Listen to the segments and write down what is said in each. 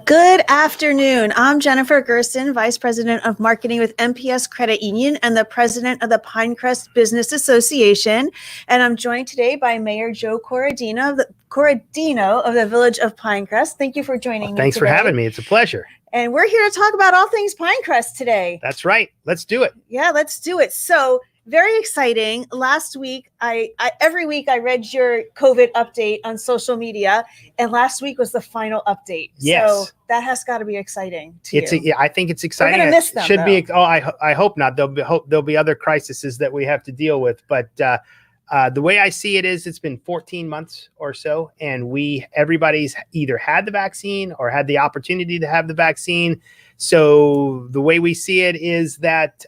Good afternoon. I'm Jennifer Gerson, Vice President of Marketing with MPS Credit Union and the President of the Pinecrest Business Association. And I'm joined today by Mayor Joe Corradino of the Village of Pinecrest. Thank you for joining me Thanks today. for having me. It's a pleasure. And we're here to talk about all things Pinecrest today. That's right. Let's do it. Yeah, let's do it. So very exciting. Last week, every week I read your COVID update on social media, and last week was the final update. Yes. So that has got to be exciting to you. Yeah, I think it's exciting. We're gonna miss them, Should though. be. Oh, I hope not. There'll be other crises that we have to deal with. But the way I see it is, it's been 14 months or so, and everybody's either had the vaccine or had the opportunity to have the vaccine. So the way we see it is that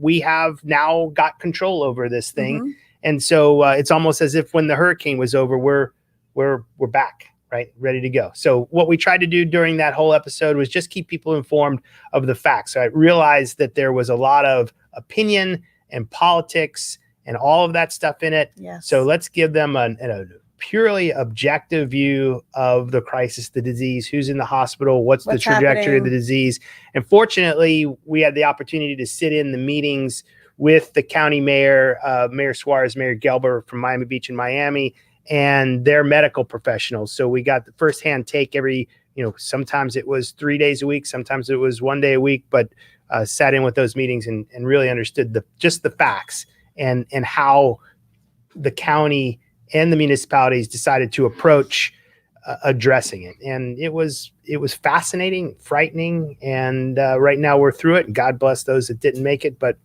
we have now got control over this thing. Mm-hmm. And so it's almost as if when the hurricane was over, we're back, right? Ready to go. So what we tried to do during that whole episode was just keep people informed of the facts. So I realized that there was a lot of opinion and politics and all of that stuff in it. Yes. So let's give them a purely objective view of the crisis, the disease, who's in the hospital, what's the trajectory of the disease. And fortunately, we had the opportunity to sit in the meetings with the county mayor, Mayor Suarez, Mayor Gelber from Miami Beach and Miami, and their medical professionals. So we got the firsthand take sometimes it was 3 days a week, sometimes it was 1 day a week, but sat in with those meetings and really understood just the facts and how the county and the municipalities decided to approach addressing it. And it was fascinating, frightening. And right now we're through it. God bless those that didn't make it, but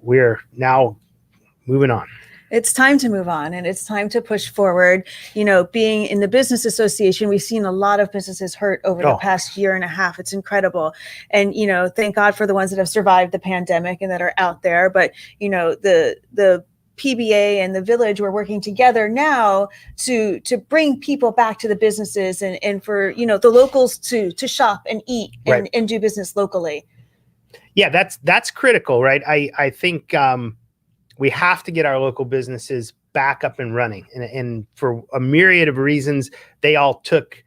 we're now moving on. It's time to move on, and it's time to push forward. Being in the business association, we've seen a lot of businesses hurt over the past year and a half. It's incredible. And, thank God for the ones that have survived the pandemic and that are out there. But, the PBA and the village, we're working together now to bring people back to the businesses and for, the locals to shop and eat and do business locally. Yeah, that's critical, right? I think we have to get our local businesses back up and running. And for a myriad of reasons, they all took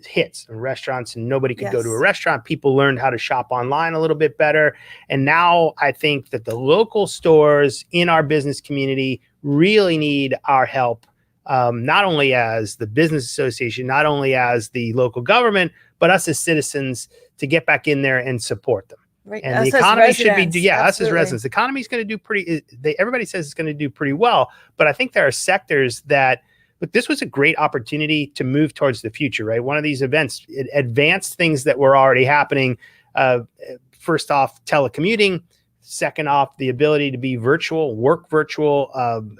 hits in restaurants, and nobody could go to a restaurant. People learned how to shop online a little bit better. And now I think that the local stores in our business community really need our help, not only as the business association, not only as the local government, but us as citizens to get back in there and support them. Right. And us the economy should be, absolutely. us as residents, the economy is going to do everybody says it's going to do pretty well, but I think there are sectors that, look, this was a great opportunity to move towards the future, right? One of these events, it advanced things that were already happening. First off, telecommuting. Second off, the ability to be virtual, work virtual,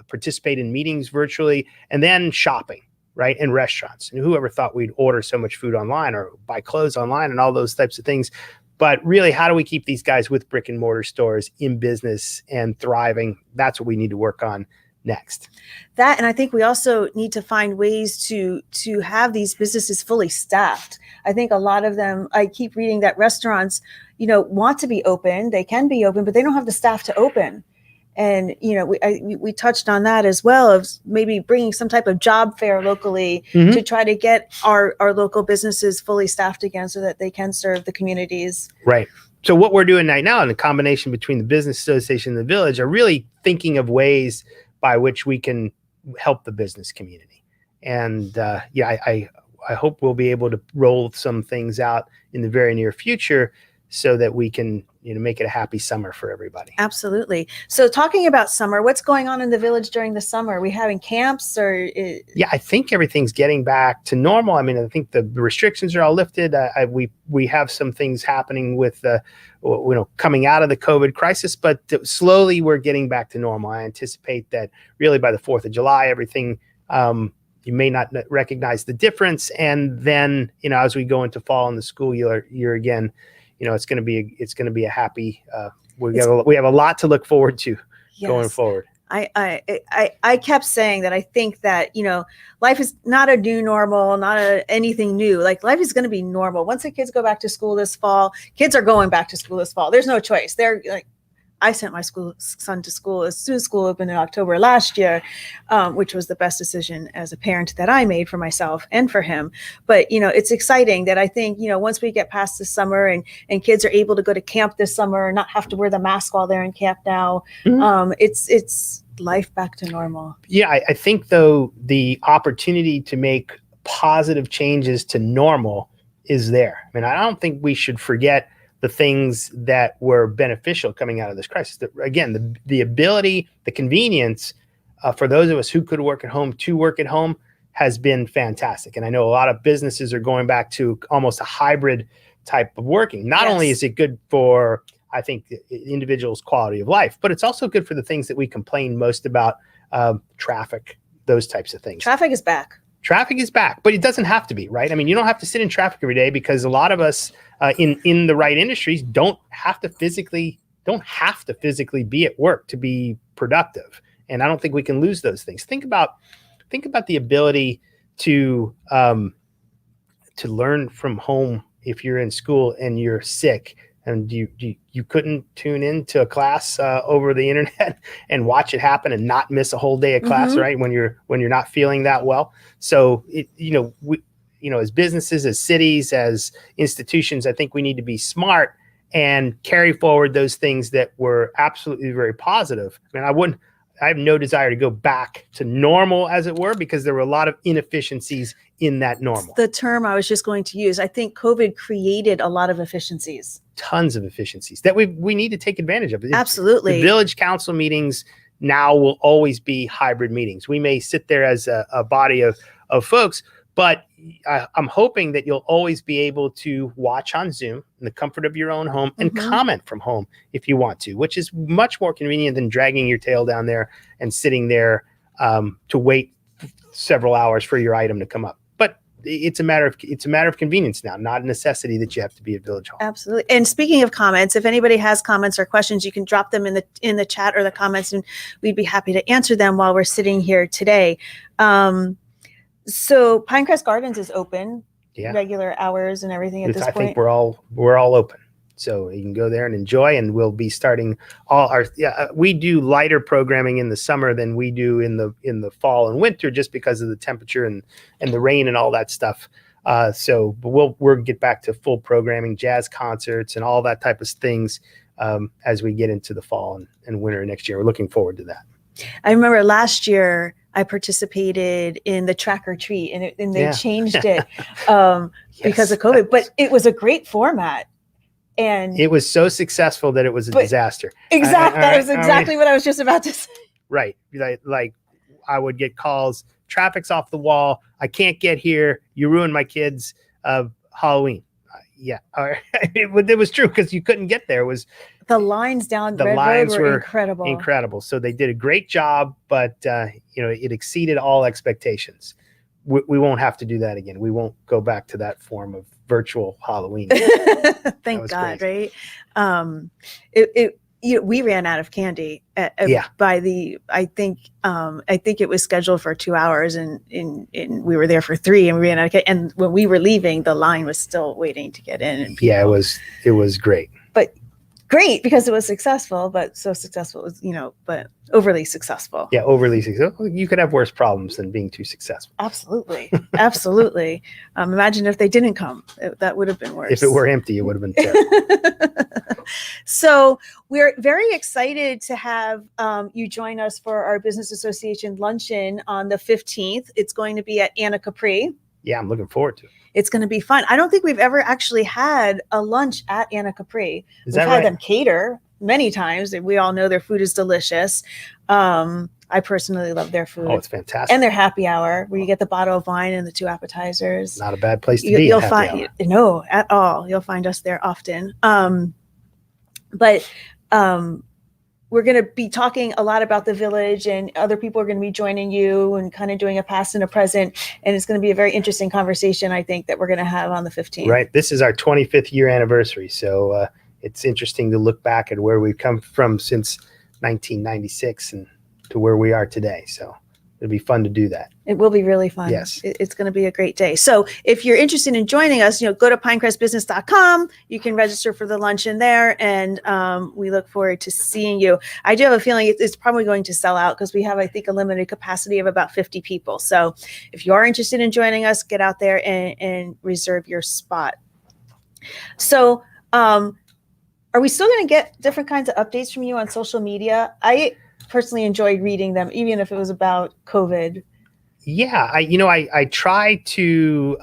participate in meetings virtually, and then shopping, right? And restaurants. And whoever thought we'd order so much food online or buy clothes online and all those types of things. But really, how do we keep these guys with brick and mortar stores in business and thriving? That's what we need to work on next. That, and I think we also need to find ways to have these businesses fully staffed. I think a lot of them, I keep reading that restaurants, want to be open. They can be open, but they don't have the staff to open. And, we touched on that as well, of maybe bringing some type of job fair locally to try to get our local businesses fully staffed again so that they can serve the communities. Right. So what we're doing right now in the combination between the business association and the village are really thinking of ways by which we can help the business community. And I hope we'll be able to roll some things out in the very near future so that we can make it a happy summer for everybody. Absolutely. So talking about summer, what's going on in the village during the summer? Are we having camps or? Yeah, I think everything's getting back to normal. I mean, I think the restrictions are all lifted. We have some things happening with coming out of the COVID crisis, but slowly we're getting back to normal. I anticipate that really by the 4th of July, everything, you may not recognize the difference. And then, as we go into fall and the school year again, it's going to be a happy. We have a lot to look forward to going forward. I kept saying that I think that life is not a new normal, not anything new. Like life is going to be normal once the kids go back to school this fall. Kids are going back to school this fall. There's no choice. They're like I sent my son to school as soon as school opened in October last year, which was the best decision as a parent that I made for myself and for him. But, it's exciting that I think, once we get past the summer and kids are able to go to camp this summer and not have to wear the mask while they're in camp now, it's life back to normal. Yeah, I think, though, the opportunity to make positive changes to normal is there. I mean, I don't think we should forget the things that were beneficial coming out of this crisis. Again, the ability, the convenience for those of us who could work at home to work at home has been fantastic. And I know a lot of businesses are going back to almost a hybrid type of working. Not only is it good for, I think, the individual's quality of life, but it's also good for the things that we complain most about, traffic, those types of things. Traffic is back. Traffic is back, but it doesn't have to be, right? I mean, you don't have to sit in traffic every day, because a lot of us in the right industries don't have to physically be at work to be productive. And I don't think we can lose those things. Think about the ability to learn from home if you're in school and you're sick and you couldn't tune into a class over the internet and watch it happen and not miss a whole day of class, right? When you're not feeling that well. So as businesses, as cities, as institutions, I think we need to be smart and carry forward those things that were absolutely very positive. I mean, I have no desire to go back to normal, as it were, because there were a lot of inefficiencies in that normal. The term I was just going to use. I think COVID created a lot of efficiencies. Tons of efficiencies that we need to take advantage of. Absolutely. The village council meetings now will always be hybrid meetings. We may sit there as a body of folks, but I'm hoping that you'll always be able to watch on Zoom in the comfort of your own home and comment from home if you want to, which is much more convenient than dragging your tail down there and sitting there to wait several hours for your item to come up. But it's a matter of convenience now, not a necessity that you have to be at Village Hall. Absolutely. And speaking of comments, if anybody has comments or questions, you can drop them in the chat or the comments, and we'd be happy to answer them while we're sitting here today. So Pinecrest Gardens is open, regular hours and everything at this point. I think we're all open, so you can go there and enjoy. And we'll be starting all our. We do lighter programming in the summer than we do in the fall and winter, just because of the temperature and the rain and all that stuff. So we'll get back to full programming, jazz concerts, and all that type of things as we get into the fall and winter next year. We're looking forward to that. I remember last year I participated in the Track or Treat, and they changed it because of COVID. But it was a great format, and it was so successful that it was a disaster. Exactly, that was exactly what I was just about to say. Right, like I would get calls. Traffic's off the wall. I can't get here. You ruined my kids' Halloween. It was true, because you couldn't get there. It was the lines down the Red Road were incredible. So they did a great job, but it exceeded all expectations. We won't have to do that again. We won't go back to that form of virtual Halloween. Thank God, crazy. Right? We ran out of candy by I think it was scheduled for 2 hours, and we were there for 3, and we ran out of candy. And when we were leaving, the line was still waiting to get in. And it was great. But great, because it was successful, but so successful was, but overly successful. Yeah, overly successful. You could have worse problems than being too successful. Absolutely. Absolutely. Imagine if they didn't come. That would have been worse. If it were empty, it would have been terrible. So we're very excited to have you join us for our Business Association luncheon on the 15th. It's going to be at Anna Capri. Yeah, I'm looking forward to it. It's going to be fun. I don't think we've ever actually had a lunch at Anna Capri. We've had them cater many times. We all know their food is delicious. I personally love their food. Oh, it's fantastic. And their happy hour, where you get the bottle of wine and the 2 appetizers. Not a bad place to be. You'll find no at all. You'll find us there often. But we're going to be talking a lot about the village, and other people are going to be joining you and kind of doing a past and a present. And it's going to be a very interesting conversation, I think, that we're going to have on the 15th. Right. This is our 25th year anniversary. So it's interesting to look back at where we've come from since 1996 and to where we are today. So it'll be fun to do that. It will be really fun. Yes. It's going to be a great day. So if you're interested in joining us, go to pinecrestbusiness.com. You can register for the luncheon there, and we look forward to seeing you. I do have a feeling it's probably going to sell out because we have, I think, a limited capacity of about 50 people. So if you are interested in joining us, get out there and reserve your spot. So are we still going to get different kinds of updates from you on social media? I personally enjoyed reading them, even if it was about COVID. Yeah, I try to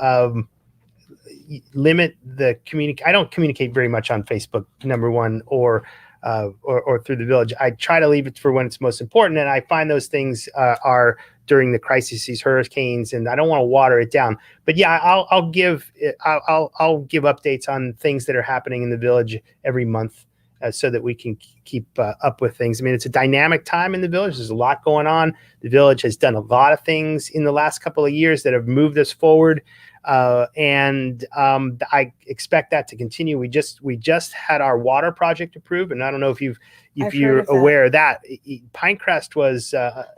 limit the I don't communicate very much on Facebook, number one, or through the village. I try to leave it for when it's most important, and I find those things are during the crises, hurricanes, and I don't want to water it down. But yeah, I'll give updates on things that are happening in the village every month. So that we can keep up with things. I mean, it's a dynamic time in the village. There's a lot going on. The village has done a lot of things in the last couple of years that have moved us forward, and I expect that to continue. We just had our water project approved, and I don't know if you're aware of that. Pinecrest was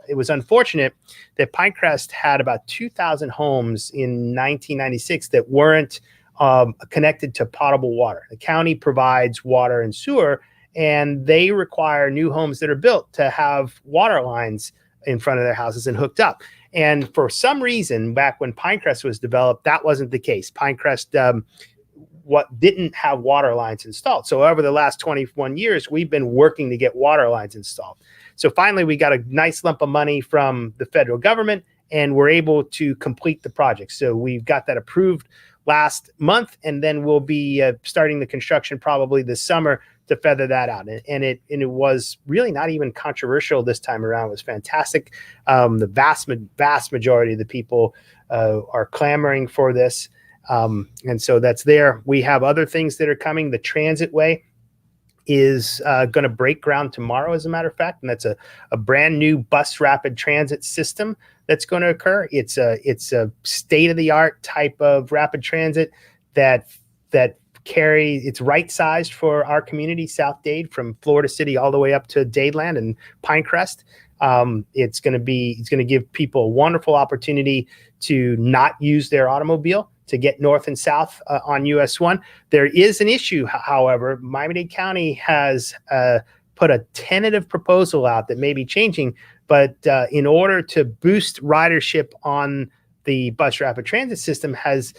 it was unfortunate that Pinecrest had about 2,000 homes in 1996 that weren't connected to potable water. The county provides water and sewer, and they require new homes that are built to have water lines in front of their houses and hooked up. And for some reason, back when Pinecrest was developed, that wasn't the case. Pinecrest didn't have water lines installed. So over the last 21 years, we've been working to get water lines installed. So finally, we got a nice lump of money from the federal government, and we're able to complete the project. So we've got that approved last month, and then we'll be starting the construction probably this summer to feather that out. And it was really not even controversial this time around. It was fantastic. The vast majority of the people are clamoring for this. And so that's there. We have other things that are coming. The transitway is going to break ground tomorrow, as a matter of fact, and that's a brand new bus rapid transit system that's going to occur. It's a state-of-the-art type of rapid transit that it's right sized for our community, South Dade, from Florida City all the way up to Dadeland and Pinecrest. It's going to give people a wonderful opportunity to not use their automobile to get north and south on US 1. There is an issue, however. Miami-Dade County has put a tentative proposal out that may be changing, but in order to boost ridership on the bus rapid transit system, has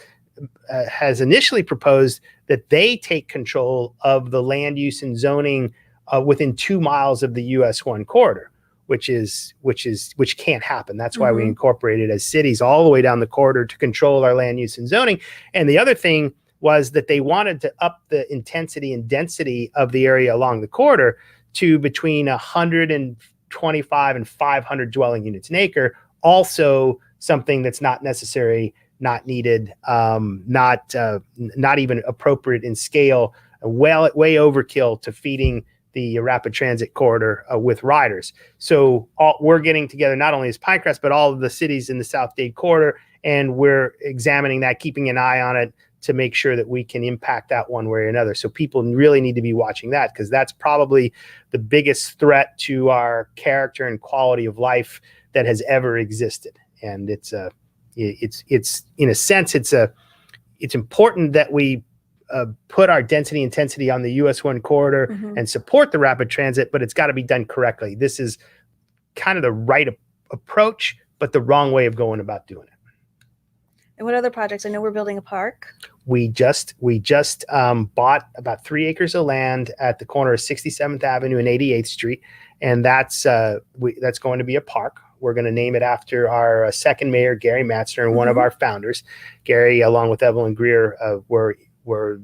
initially proposed that they take control of the land use and zoning within 2 miles of the US 1 corridor, which can't happen. That's why we incorporated as cities all the way down the corridor to control our land use and zoning. And the other thing was that they wanted to up the intensity and density of the area along the corridor to between 125 and 500 dwelling units an acre. Also something that's not necessary, not needed, not even appropriate in scale, way overkill to feeding the rapid transit corridor with riders. So we're getting together not only as Pinecrest, but all of the cities in the South Dade corridor, and we're examining that, keeping an eye on it to make sure that we can impact that one way or another. So people really need to be watching that, because that's probably the biggest threat to our character and quality of life that has ever existed. And it's in a sense, it's important that we put our density intensity on the US 1 corridor and support the rapid transit, but it's got to be done correctly. This is kind of the right approach, but the wrong way of going about doing it. And what other projects? I know we're building a park. We just bought about 3 acres of land at the corner of 67th Avenue and 88th Street, and that's going to be a park. We're going to name it after our second mayor, Gary Matzner, and one of our founders. Gary, along with Evelyn Greer, were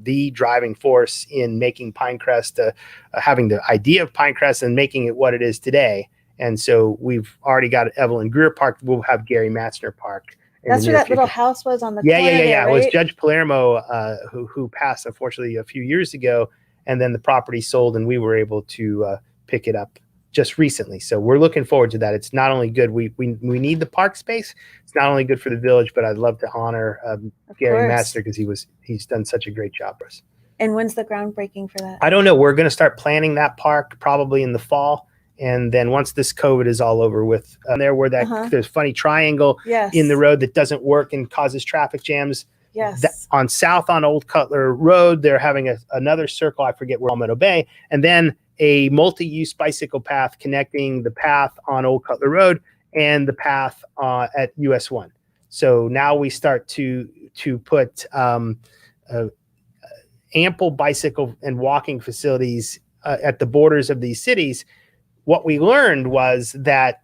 the driving force in making Pinecrest, having the idea of Pinecrest and making it what it is today. And so we've already got Evelyn Greer Park. We'll have Gary Matzner Park. That's where that little house was on the corner. Yeah. Right? It was Judge Palermo who passed, unfortunately, a few years ago, and then the property sold, and we were able to pick it up just recently. So we're looking forward to that. It's not only good, we need the park space. It's not only good for the village, but I'd love to honor Gary Matzner, because he's done such a great job for us. And when's the groundbreaking for that? I don't know. We're going to start planning that park probably in the fall, And then once this COVID is all over with, there where that there's funny triangle in the road that doesn't work and causes traffic jams. Yes. On south on Old Cutler Road, they're having another circle. I forget where, Palmetto Bay, and then a multi-use bicycle path connecting the path on Old Cutler Road and the path at US 1. So now we start to put ample bicycle and walking facilities at the borders of these cities. What we learned was that,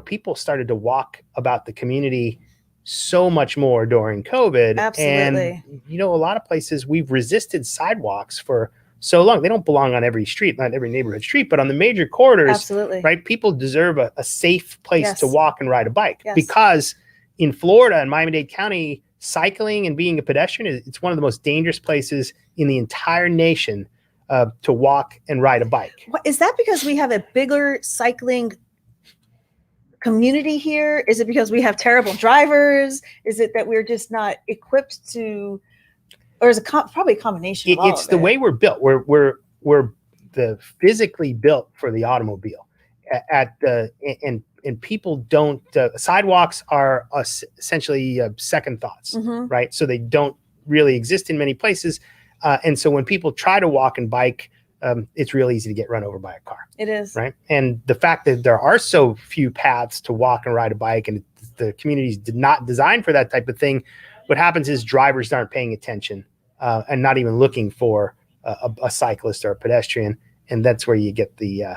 people started to walk about the community so much more during COVID. Absolutely. And, a lot of places we've resisted sidewalks for so long. They don't belong on every street, not every neighborhood street, but on the major corridors, absolutely, right? People deserve a safe place to walk and ride a bike, yes, because in Florida and Miami-Dade County, cycling and being a pedestrian, it's one of the most dangerous places in the entire nation to walk and ride a bike. Is that because we have a bigger cycling community here? Is it because we have terrible drivers? Is it that we're just not equipped to, or is it probably a combination of all it's the way we're built. We're the physically built for the automobile. And people don't, sidewalks are essentially second thoughts, right? So they don't really exist in many places. And so when people try to walk and bike, it's real easy to get run over by a car. It is. Right. And the fact that there are so few paths to walk and ride a bike, and the communities did not design for that type of thing, what happens is drivers aren't paying attention and not even looking for a cyclist or a pedestrian. And that's where you get the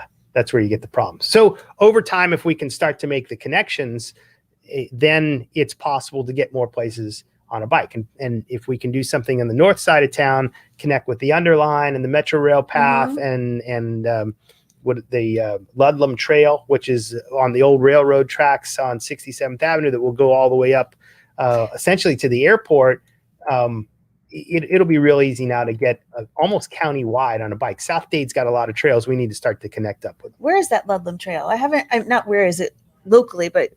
problem. So over time, if we can start to make the connections, then it's possible to get more places on a bike. And if we can do something on the north side of town, connect with the Underline and the Metro Rail path and what the Ludlam Trail, which is on the old railroad tracks on 67th Avenue that will go all the way up essentially to the airport, it'll be real easy now to get almost county-wide on a bike. South Dade's got a lot of trails we need to start to connect up with. Where is that Ludlam Trail? Not where is it locally, but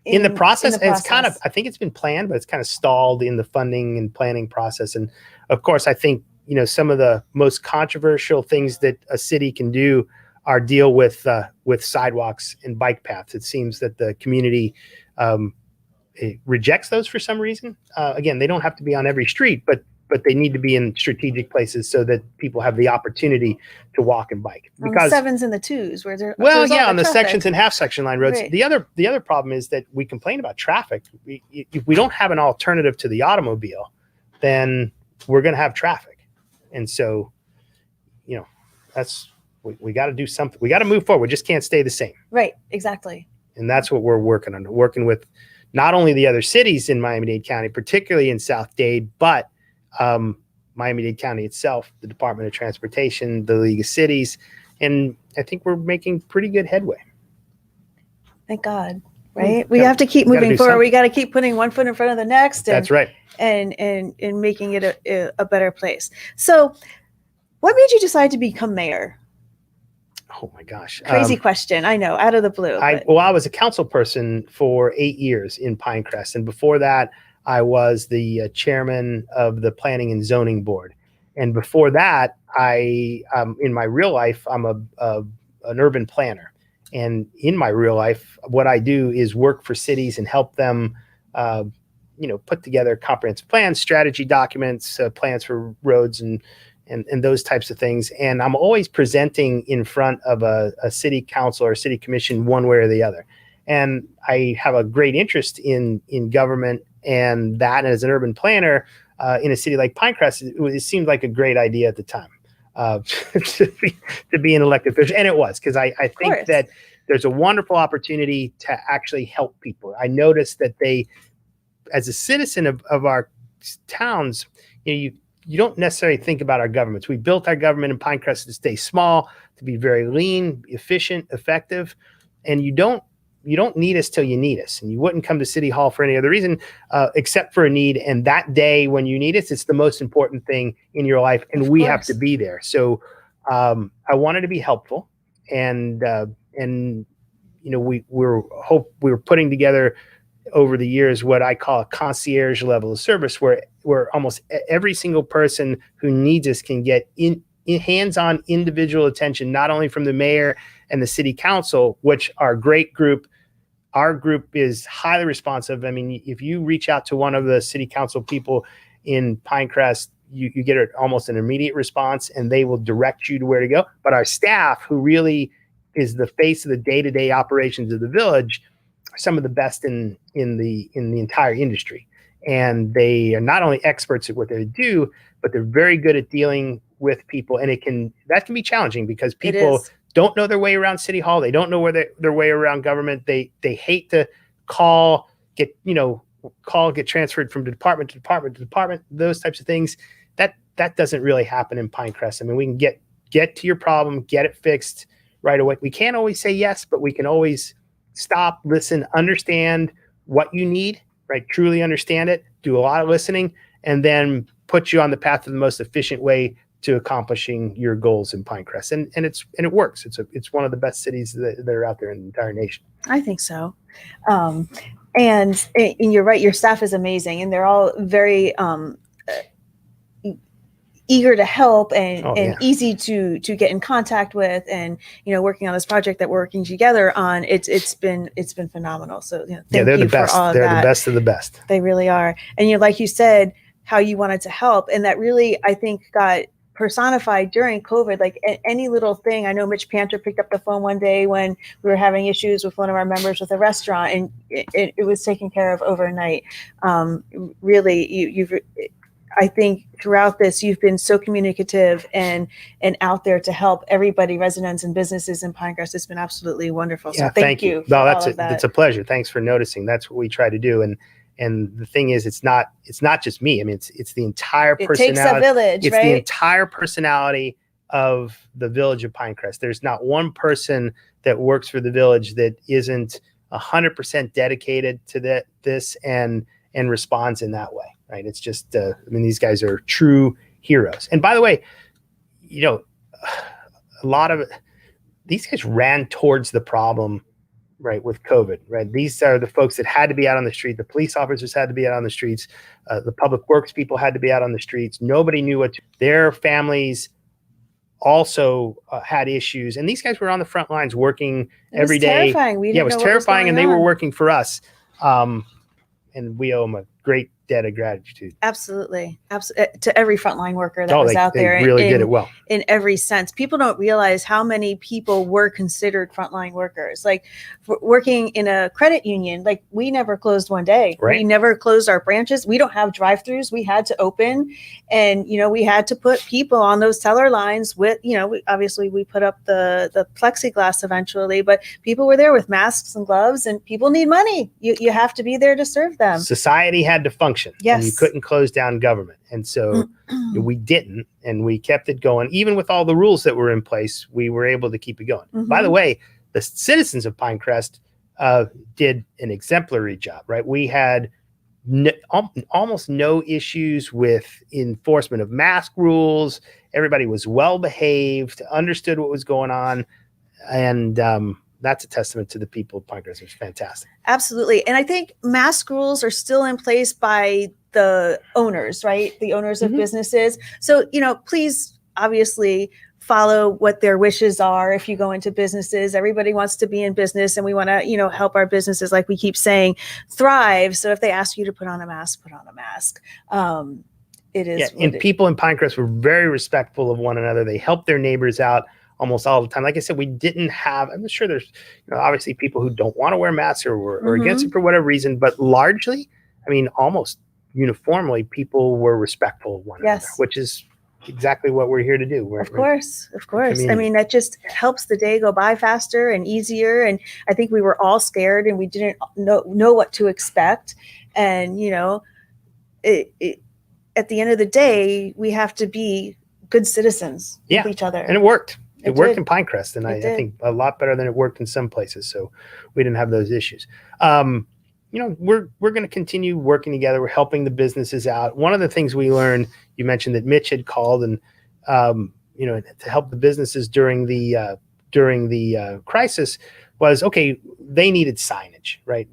in the process, it's kind of, I think it's been planned, but it's kind of stalled in the funding and planning process. And of course, I think, some of the most controversial things that a city can do are deal with sidewalks and bike paths. It seems that the community it rejects those for some reason. Again, they don't have to be on every street, but they need to be in strategic places so that people have the opportunity to walk and bike. Because on the 7s and the 2s, where they're on the sections and half section line roads. Right. The other problem is that we complain about traffic. If we don't have an alternative to the automobile, then we're going to have traffic. And so, we got to do something. We got to move forward. We just can't stay the same. Right. Exactly. And that's what we're working on. Working with not only the other cities in Miami-Dade County, particularly in South Dade, but Miami-Dade County itself, the Department of Transportation, the League of Cities, and I think we're making pretty good headway. Thank God, right? We have to keep moving forward. We got to keep putting one foot in front of the next. That's right. And making it a better place. So what made you decide to become mayor? Oh my gosh. Crazy question. I know, out of the blue. I was a council person for 8 years in Pinecrest. And before that, I was the chairman of the Planning and Zoning Board. And before that, in my real life, I'm an urban planner. And in my real life, what I do is work for cities and help them, put together comprehensive plans, strategy documents, plans for roads and those types of things. And I'm always presenting in front of a city council or city commission one way or the other. And I have a great interest in government, and that as an urban planner in a city like Pinecrest, it seemed like a great idea at the time to be an elected official. And it was, because I think that there's a wonderful opportunity to actually help people. I noticed that as a citizen of our towns, you don't necessarily think about our governments. We built our government in Pinecrest to stay small, to be very lean, efficient, effective, and you don't need us till you need us. And you wouldn't come to City Hall for any other reason except for a need. And that day when you need us, it's the most important thing in your life, and we have to be there. So I wanted to be helpful, and we were putting together over the years what I call a concierge level of service, where almost every single person who needs us can get hands-on individual attention, not only from the mayor and the city council, which are a great group. Our group is highly responsive. I mean, if you reach out to one of the city council people in Pinecrest, you get almost an immediate response, and they will direct you to where to go. But our staff, who really is the face of the day-to-day operations of the village, are some of the best in the entire industry. And they are not only experts at what they do, but they're very good at dealing with people. And that can be challenging because people don't know their way around City Hall. They don't know their way around government. They hate to get transferred from department to department to department, those types of things. That doesn't really happen in Pinecrest. I mean, we can get to your problem, get it fixed right away. We can't always say yes, but we can always stop, listen, understand what you need, right? Truly understand it, do a lot of listening, and then put you on the path of the most efficient way to accomplishing your goals in Pinecrest. And it works. It's one of the best cities that are out there in the entire nation. I think so. And you're right, your staff is amazing, and they're all very eager to help and easy to get in contact with, and working on this project that we're working together on, it's been phenomenal. So they're the best. They're the best of the best. They really are. And like you said, how you wanted to help, and that really, I think, got personified during COVID. Like any little thing. I know Mitch Panter picked up the phone one day when we were having issues with one of our members with a restaurant, and it was taken care of overnight. Really, I think throughout this, you've been so communicative and out there to help everybody, residents and businesses in Pinecrest. It's been absolutely wonderful. So thank you. No, it's a pleasure. Thanks for noticing. That's what we try to do. And the thing is, it's not just me. I mean, it's the entire personality. It takes a village, it's right? the entire personality of the village of Pinecrest. There's not one person that works for the village that isn't 100% dedicated to this and responds in that way. Right. It's just, these guys are true heroes. And by the way, a lot of these guys ran towards the problem, right, with COVID, right? These are the folks that had to be out on the street. The police officers had to be out on the streets. The public works people had to be out on the streets. Nobody knew what their families also had issues. And these guys were on the front lines working every day. Terrifying. It was terrifying. And they were working for us. And we owe them a great debt of gratitude. Absolutely. To every frontline worker that was out there. They really did it well. In every sense. People don't realize how many people were considered frontline workers. Like working in a credit union, like we never closed one day. Right. We never closed our branches. We don't have drive-throughs. We had to open, and we had to put people on those teller lines with, obviously we put up the plexiglass eventually, but people were there with masks and gloves, and people need money. You have to be there to serve them. Society had to function. Yes. And you couldn't close down government. And so we didn't, and we kept it going. Even with all the rules that were in place, we were able to keep it going. Mm-hmm. By the way, the citizens of Pinecrest did an exemplary job, right? We had almost no issues with enforcement of mask rules. Everybody was well behaved, understood what was going on. And that's a testament to the people of Pinecrest. It's fantastic. Absolutely. And I think mask rules are still in place by the owners, right? The owners of businesses. So, please obviously follow what their wishes are. If you go into businesses, everybody wants to be in business, and we want to, help our businesses, like we keep saying, thrive. So if they ask you to put on a mask, put on a mask. It is. Yeah, and people in Pinecrest were very respectful of one another. They helped their neighbors out almost all the time. Like I said, we didn't have, I'm sure there's obviously people who don't want to wear masks or against it for whatever reason, but largely, almost uniformly, people were respectful of one another, which is exactly what we're here to do. Of course. That just helps the day go by faster and easier. And I think we were all scared, and we didn't know what to expect. And, at the end of the day, we have to be good citizens with each other. And it worked. It worked in Pinecrest, and I think a lot better than it worked in some places. So we didn't have those issues. We're going to continue working together. We're helping the businesses out. One of the things we learned, you mentioned that Mitch had called, and to help the businesses during the crisis was, okay, they needed signage, right?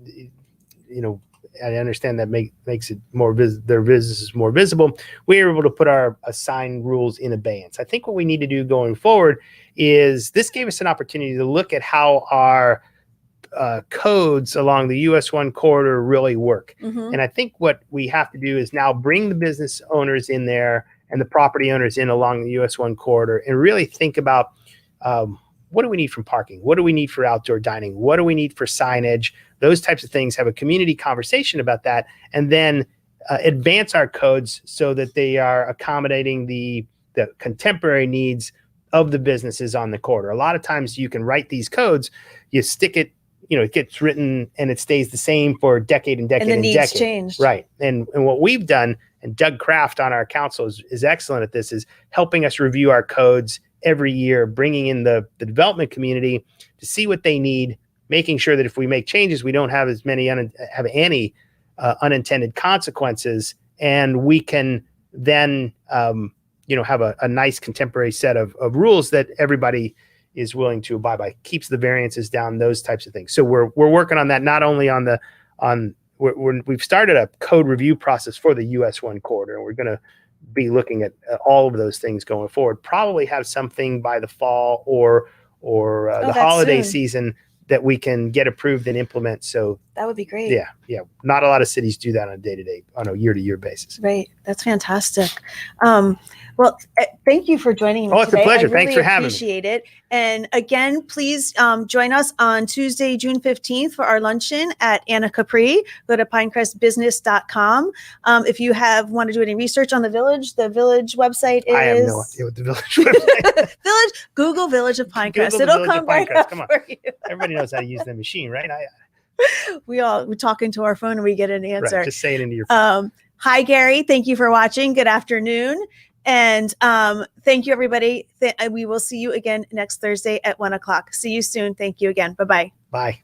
I understand that makes it more their businesses more visible. We were able to put our sign rules in abeyance. I think what we need to do going forward is this gave us an opportunity to look at how our codes along the US 1 corridor really work. Mm-hmm. And I think what we have to do is now bring the business owners in there and the property owners in along the US 1 corridor and really think about what do we need from parking? What do we need for outdoor dining? What do we need for signage? Those types of things, have a community conversation about that, and then advance our codes so that they are accommodating the contemporary needs of the businesses on the corridor. A lot of times you can write these codes, you stick it, it gets written and it stays the same for decade and decade and the and needs decade. Changed. Right. And what we've done, and Doug Kraft on our council is excellent at this, is helping us review our codes every year, bringing in the development community to see what they need, making sure that if we make changes, we don't have as many any unintended consequences, and we can then have a nice contemporary set of rules that everybody is willing to abide by, keeps the variances down, those types of things. So we're working on that, not only we've started a code review process for the US 1 corridor, and we're going to be looking at all of those things going forward. Probably have something by the fall or the holiday season that we can get approved and implement. So that would be great. Yeah. Not a lot of cities do that on a year-to-year basis. Right. That's fantastic. Well, thank you for joining me today. It's a pleasure. Thanks for having me. Appreciate it. And again, please join us on Tuesday, June 15th for our luncheon at Anna Capri. Go to pinecrestbusiness.com. If you want to do any research on the village website is... I have no idea what the village website is. Google Village of Pinecrest. It'll come right up for you. Everybody knows how to use the machine, right? We're talking to our phone and we get an answer. Right, just say it into your phone. Hi, Gary. Thank you for watching. Good afternoon. And thank you, everybody. We will see you again next Thursday at 1:00. See you soon. Thank you again. Bye-bye. Bye.